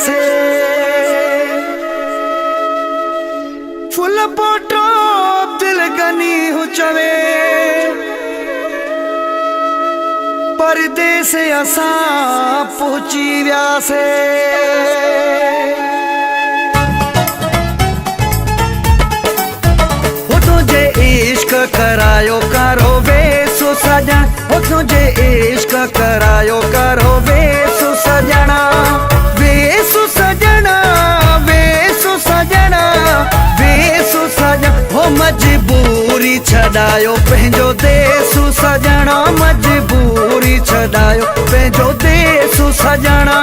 व्यासे full Poto दिल गनी हुचवे परदेस असा पहुंची व्यासे वो तुझे इश्क करायो करो वे सो सजन वो तुझे इश्क करायो करो वे सो सजना वे सो सजना वे सो सजना वे सो सजना हो मजबूरी छडायो पंहिंजो देसु सजना मजबूरी छडायो पंहिंजो देसु सजना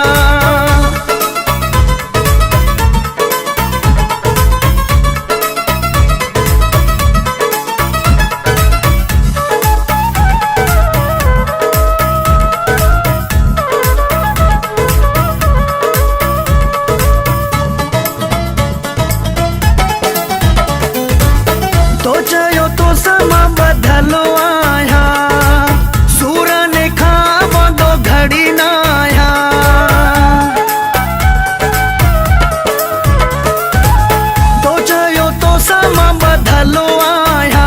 तो चयो तो समा बदलो आया सूर ने खावो दो घड़ी ना आया तो चयो तो समा बदलो आया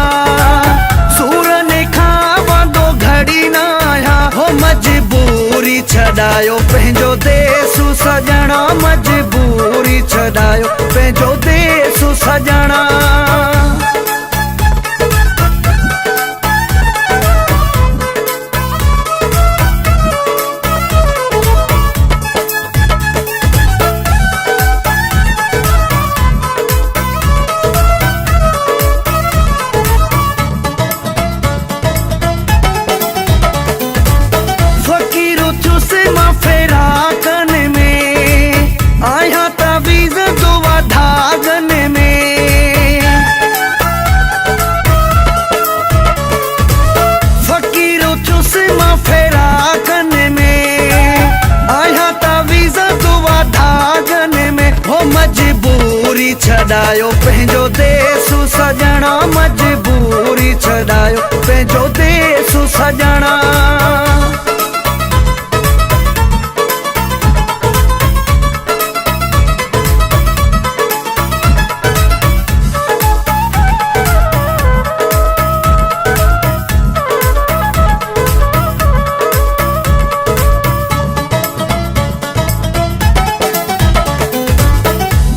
सूर ने खावो दो घड़ी ना आया हो मजबूरी छडायो पंहिंजो देसु सजना मजबूरी छडायो पंहिंजो देसु सजना मजबूरी छडायो पंहिंजो देसु सजना मजबूरी छडायो पंहिंजो देसु सजना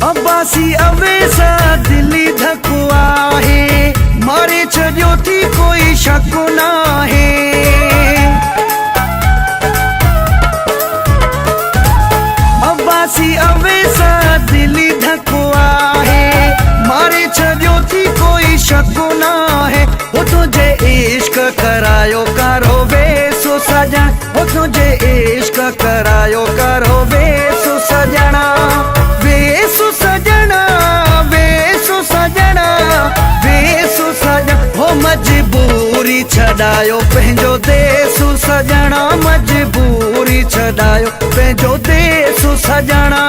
अब्बासी अवेसा दिल्ली धकुआ है मारे छो थी कोई शक ना है अब्बासी अवेसा दिल्ली धकुआ है मारे छो थी कोई शक ना है वो तुझे इश्क करायो करो वे सो सजना वो तुझे इश्क करायो करो वे सो सजना वे सो सजना वे सो सजना वे सो सजना हो मजबूरी छडायो पंहिंजो देसु सजना मजबूरी छडायो पंहिंजो देसु सजना।